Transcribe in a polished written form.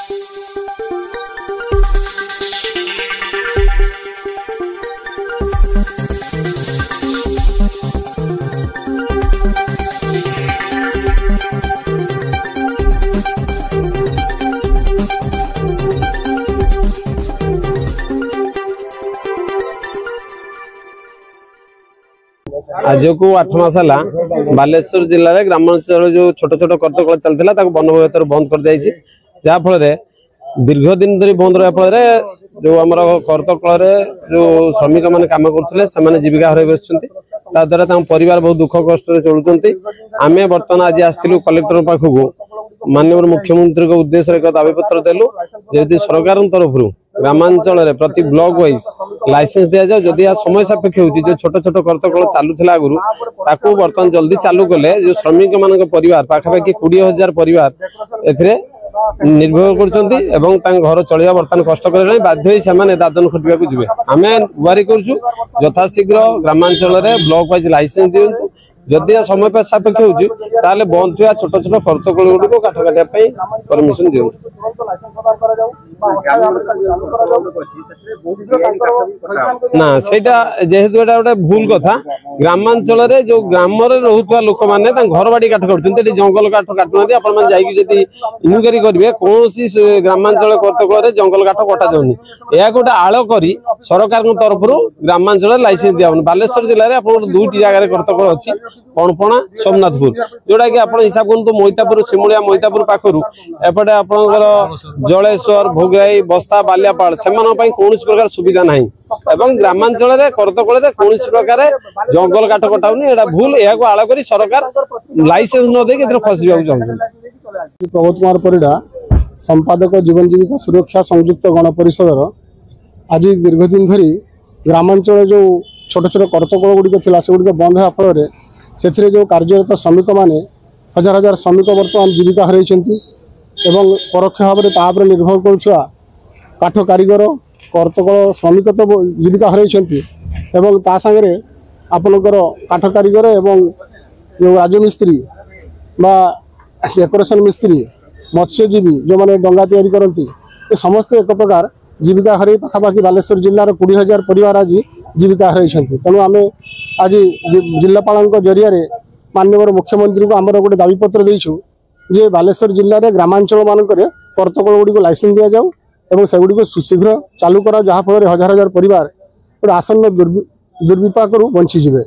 आज को 8 मास है बालेश्वर जिले में ग्रामांचल जो छोट छोट करतकल चलता वन विभाग बंद कर दी जहाँफल दीर्घ दिन धरी बंद रहा फल जो आम करतकल जो श्रमिक मैंने कम करते जीविका हर बस द्वारा परिवार बहुत दुख कष्ट चलुंट आम बर्तमान आज आसलु कलेक्टर पाखक माननीय मुख्यमंत्री को उद्देश्य एक दाबी पत्र देलु जदि सरकार तरफ ग्रामांचल प्रति ब्लॉक वाइज लाइसेंस दि जाए जदि समय सापेक्ष हो जो छोट छोट करतकल चलूला आगुरी ताकू बर्तमान जल्दी चालू कले जो श्रमिक मान परिवार पाखापाखि 20,000 परिवार ए निर्भर कर घर चलवा बर्तमान कष्ट कर बाध्य से दादन खटिया जी आम गुहारी करुँ यथाशीघ्र ग्रामांचल ब्लॉक वाइज लाइसेंस दिंतु जदि समय सापेक्ष हो बंद हुआ छोट छोट करतकल गुड़ी काठ काटापी परमिशन दिखाँ ना सेटा जेहेतु एटा गोटे भूल कथा ग्रामांचल जो ग्राम रोहुवा लोक मैंने घर बाड़ी काठ काटुंट जंगल काठ काटुना आपण मैंने इनक्वारी करेंगे कौन ग्रामांचल करतकल जंगल काठ कटा जाऊनी यह गोटे आड़ कर सरकार तरफ ग्रामांचल लाइसेंस दिया बालेश्वर जिले में आप 2टी जगह करतकल अच्छी पणपणा सोमनाथपुर जोड़ा कि आप हिसाब करूँ मैतापुर सिमुलिया मैतापुर पाखर एपटे आपंकर जलेश्वर भोगाई बस्ता बालियापाड़ से कौन प्रकार सुविधा ना एवं ग्रामांचल करतकल कौन प्रकार जंगल काठ कटाऊनी एटा भूल यह आड़ कर सरकार लाइसेंस न दे फसवा चाहते। प्रबोध कुमार परिडा संपादक जीवन जीविका सुरक्षा संयुक्त गण परिषद आज दीर्घ दिन धरी ग्रामांचल जो छोट छोट करतकल गुड़िक से बंद होगा फल से जो कार्यरत श्रमिक मैंने हजार हजार श्रमिक बर्तमान जीविका हर परोक्ष भाव में निर्भर करुवा काठ कारीगर करतकल श्रमिक तो जीविका हर सागर आपणकर काठ कारीगर एवं जो राजमिस्त्री बा डेकोरेशन मिस्त्री मत्स्यजीवी जो मैंने डंगा तैयारी करती ये समस्ते एक प्रकार जीविका हर पाखापाखि बालेश्वर जिलार 20,000 परिवार आज जीविका हर तेणु आम आज जिलापाल जरिया माननीय मुख्यमंत्री को आमर गोटे दाबीपत्र देचु जे बालेश्वर जिले में ग्रामांचल मानक करतकल गुड़ी लाइसेंस दि जाऊ और से गुड़ी शीघ्र चालू करा जहाँफल हजार हजार परिवार गोटे आसन्न दुर्विपाक बंचीजे।